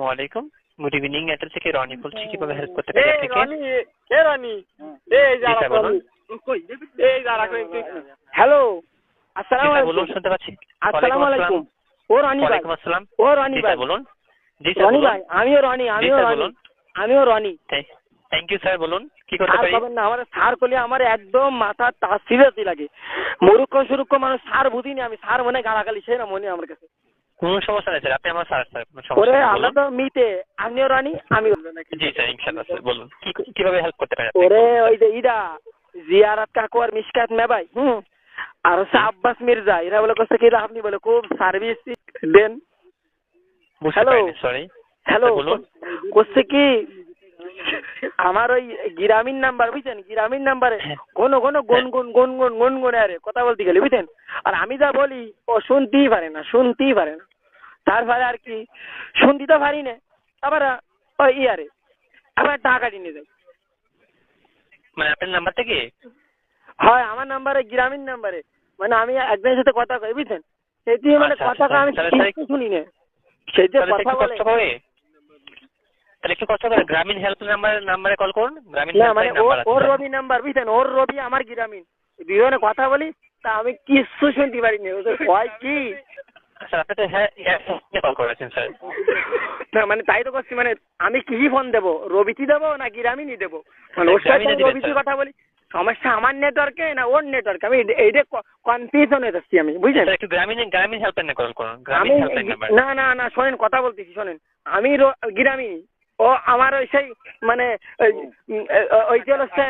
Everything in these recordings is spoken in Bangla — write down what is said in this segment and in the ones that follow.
ওয়ালাইকুম, গুড ইভিনিং। এটা থেকে রনি বলছি, কিভাবে হেল্প করতে পারি আপনাকে? রনি হ্যালো, আসসালামু আলাইকুম। বলুন, শুনতে পাচ্ছি। আসসালামু আলাইকুম। ও রনি ভাই। ওয়ালাইকুম আসসালাম। ও রনি ভাই বলুন। জি স্যার রনি বলুন। ভাই, আমিও রনি। আমিও রনি। থ্যাংক ইউ স্যার, বলুন কি করতে পারি? না, আমার সার করলে আমার একদম মাথা সিরিয়াসই লাগে। মূর্খ সুরুক্ষ মানুষ সার বুঝিনি আমি। সার মনে গালাগালি সে না মনে আমার কাছে। কোনো সমস্যা নেই স্যার, আপনি আমার স্যার স্যার কোনো ওরে সমস্যা নেই, আমরা বলুন। তো মিতে, আমিও রানী আমি। জি স্যার, ইনশাআল্লাহ স্যার, বলুন কিভাবে হেল্প করতে পারি? ওরে ওই যে ইদা জিয়ারাত কাকু আর মিশকাত মেবাই আর হচ্ছে আব্বাস মির্জা, এরা বলে করছে কি আপনি বলে খুব সার্ভিস দেন। হ্যালো সরি হ্যালো, বলুন। করছে কি আমার ওই গ্রামীণ নাম্বার বুঝছেন, গ্রামীণ নাম্বারে ঘন ঘন গুনগুন আরে কথা বলতে গেলে বুঝছেন। আর আমি যা বলি ও শুনতেই পারে না। তারপরে আর কি শুনতে তো পারি না, আবার ওই ইয়ারে আবার টাকা নিয়ে যায়। মানে আপনার নাম্বার থেকে? হয় আমার নাম্বারে, গ্রামীণ নাম্বারে। মানে আমি একজনের সাথে কথা কই বুঝছেন, সেটি মানে কথা আমি শুনি না, সেটা কথা বলে। তাহলে একটু কষ্ট করে গ্রামীণ হেল্প নাম্বারে কল করুন। গ্রামীণ না মানে নাম্বার আছে ওর রবি নাম্বার বুঝছেন, ওর রবি আমার গ্রামীণ, দুজনে কথা বলি তা আমি কিচ্ছু শুনতে পারিনি। ওদের ভয় কি স্যার, আপনি তো হ্যাঁ কল করেছেন স্যার। না মানে তাই তো করছি, মানে আমি কি ফোন দেবো, রবিটি দেবো না গ্রামীণই দেবো? মানে ওর সাথে রবিটি কথা বলি, সমস্যা আমার নেটওয়ার্কে না ওর নেটওয়ার্কে? আমি এইটা কনফিউশন হয়ে যাচ্ছি আমি বুঝলেন। একটু গ্রামীণ হেল্পলাইনে কল করুন। আমি না শোনেন, কথা বলতেছি শোনেন। আমি গ্রামীণ, ও আমার ওই সেই মানে ওইটি হচ্ছে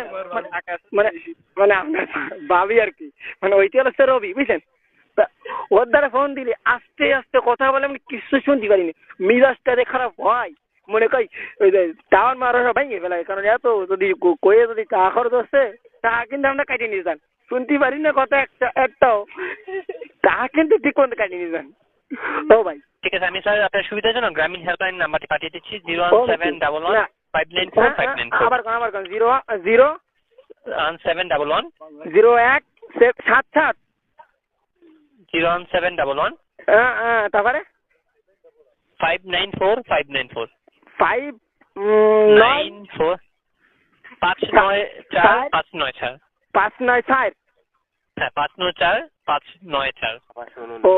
মানে মানে আপনার ভাবি আর কি, মানে ওইটি হচ্ছে রবি বুঝছেন। ওর দ্বারা ফোন দিলে আস্তে আস্তে কথা বলে আমি কিছু শুনতে পারিনি। মিজাজটা খারাপ হয়, মনে করি ওই যে টাওয়ার মারা ভেঙে ফেলায়। কারণ এত যদি কয়ে যদি টাকা খরচ হচ্ছে, টাকা কিন্তু আমরা কাটিয়ে নিয়ে যান, শুনতে পারি না কথা একটাও, টাকা কিন্তু ঠিক মতো কাটিয়ে নিয়ে যান। ও ভাই ঠিক আছে, আমি স্যার আপনার সুবিধার জন্য গ্রামীণ হেল্পলাইন নাম্বারটি পাঠিয়ে দিচ্ছি। 01711594594। আবার কোন 01711 0177 01711 তারপরে 594 594 594 594 594 594। হ্যাঁ, 594 594। ও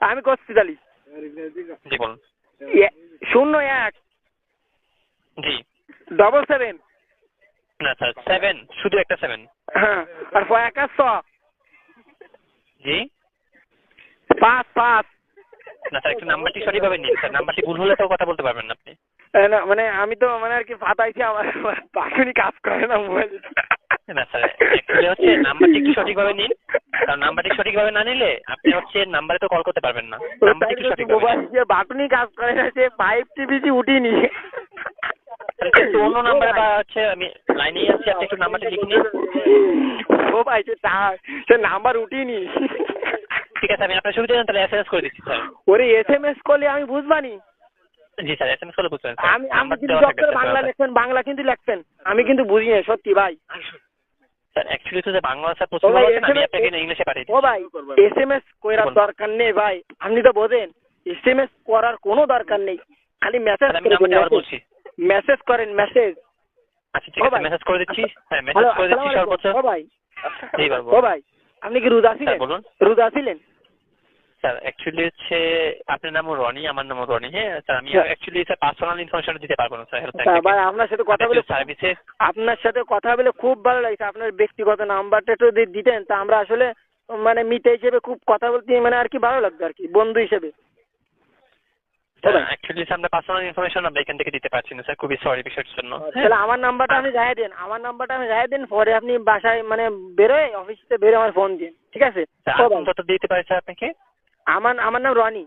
আমি করছি তালি। জি বলুন। 01 জি 77 না স্যার, 7 শুধু একটা 7। হ্যাঁ আর 100 জি 5 না স্যার, একটু নাম্বারটি সঠিকভাবে নিন স্যার। নাম্বারটি ভুল হলে তো কথা বলতে পারবেন না আপনি। না মানে আমি তো মানে আর কি ফাটাইছি, আমার পাশুনি কাজ করে না মোবাইল। না স্যার, অ্যাকচুয়ালি হচ্ছে নাম্বারটি একটু সঠিকভাবে নিন, কারণ নাম্বারটি সঠিকভার না নিলে আপনি হচ্ছে নাম্বারে তো কল করতে পারবেন না। নাম্বারটি একটু সঠিকভাবে নিন। যে বাটনই কাজ করে না, সে 5 উঠিনি। একটু অন্য নাম্বারে বা হচ্ছে আমি লাইনেই আছি, আপনি একটু নাম্বারটি লিখে নিন। ও ভাই সে নাম্বার উঠিনি। ঠিক আছে, আমি আপনার সুবিধা তাহলে SMS করে দিচ্ছি স্যার। ওরে SMS করলে আমি বুঝবানি। জি স্যার, SMS করলে বুঝবেন। আমি কিন্তু বাংলা লেখছেন, বাংলা কিন্তু লেখছেন, আমি কিন্তু বুঝি না সত্যি ভাই। স্যার অ্যাকচুয়ালি তো বাংলা ভাষা প্রচুর ভালো আছে না, আমি আপনাকে ইংলিশে পাঠিয়ে দিচ্ছি। ও ভাই SMS করার দরকার নেই ভাই, আপনি তো বোঝেন। SMS করার কোনো দরকার নেই, খালি মেসেজ বলছি। মেসেজ করেন, মেসেজ। আচ্ছা ঠিক আছে, মেসেজ করে দিচ্ছি। হ্যাঁ, মেসেজ করে দিচ্ছি সর্বোচ্চ। ও ভাই জি বাবু। ও ভাই আপনি কি রোজা ছিলেন? বলুন। রোজা ছিলেন? স্যার অ্যাকচুয়ালি হচ্ছে আপনার নামও রনি, আমার নামও রনি। হ্যাঁ স্যার, আমি অ্যাকচুয়ালি স্যার পার্সোনাল ইনফরমেশন দিতে পারবো না স্যার। ভাই আপনার সাথে কথা বলে খুব ভালো লাগছে। আপনার ব্যক্তিগত নাম্বারটা একটু দিতেন, তা আমরা আসলে মানে মিতে হিসেবে খুব কথা বলতে মানে আর কি ভালো লাগতো আর কি, বন্ধু হিসেবে। অ্যাকচুয়ালি আমরা পার্সোনাল ইনফরমেশন আমরা এখান থেকে দিতে পারছি না স্যার, খুবই সরি বিষয়ের জন্য। তাহলে আমার নাম্বারটা আমি যাই দেন, পরে আপনি বাসায় মানে বেরোয় অফিসে বেরোয় আমার ফোন দিন, ঠিক আছে? কত দিতে পারি স্যার আপনাকে? আমার নাম রনি।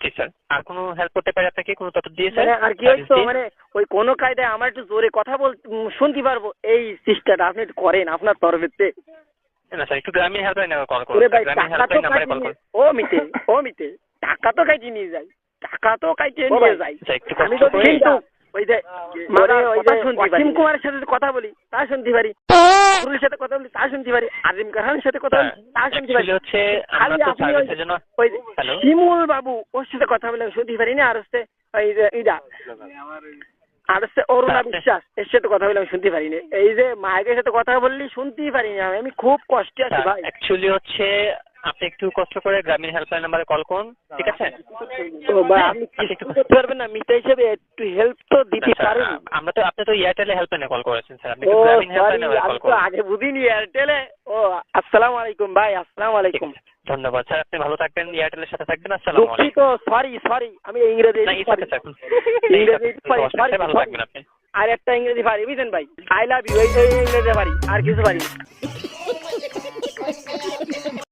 জি স্যার, আর কোনো হেল্প করতে পারি আপনাকে? কোনো তথ্য দিয়ে স্যার? আর কি হইতো মানে ওই কোনো কায়দায় আমার একটু জোরে কথা শুনতে পারবো, এই চেষ্টাটা আপনি একটু করেন আপনার তরফেতে। না স্যার, একটু গ্রামীণ হেল্পলাইনে কল করুন। গ্রামীণ হেল্পলাইন নাম্বারে কল করুন। ও মিতে টাকা তো কাইতে নিয়ে যায়, আমি তো কিন্তু ওই যে অসীম কুমারের সাথে কথা বলি তা শুনতে পারি, সাথে কথা বলি তা শুনতে পারি, আজিম খানের সাথে কথা বলি তা শুনতে পারি। খালি আপনি ওই শিমুল বাবু ওর সাথে কথা বলে শুনতে পারি না, আর হচ্ছে এই যে ইদা আর হচ্ছে অরুণা বিশ্বাস, এর সাথে কথা বলে আমি শুনতে পারিনি। এই যে মায়ের সাথে কথা বললি শুনতেই পারিনি আমি খুব কষ্টে আছি ভাই। অ্যাকচুয়ালি হচ্ছে আপনি একটু কষ্ট করে গ্রামীণ হেল্পলাইন নাম্বারে কল করুন, ঠিক আছে? তো ভাই আপনি কিছু করতে পারবেন না, মিতা হিসেবে একটু হেল্প তো দিতে পারেন। আপনি তো এয়ারটেলে হেল্পলাইনে কল করেছেন স্যার, আপনি ও গ্রামীণ সরি, হেল্পলাইনে কল আমি তো করুন। আগে বুঝিনি এয়ারটেলে। ও আসসালামু আলাইকুম ভাই, আসসালামু আলাইকুম। ধন্যবাদ স্যার, আপনি ভালো থাকবেন, এয়ারটেলের সাথে থাকবেন। আসসালামু আলাইকুম। দুঃখিত, সরি আমি ইংরেজি ভালো থাকবেন আপনি। আর একটা ইংরেজি পারি বুঝলেন ভাই, আই লাভ ইউ, এই ইংরেজি পারি, আর কিছু পারি।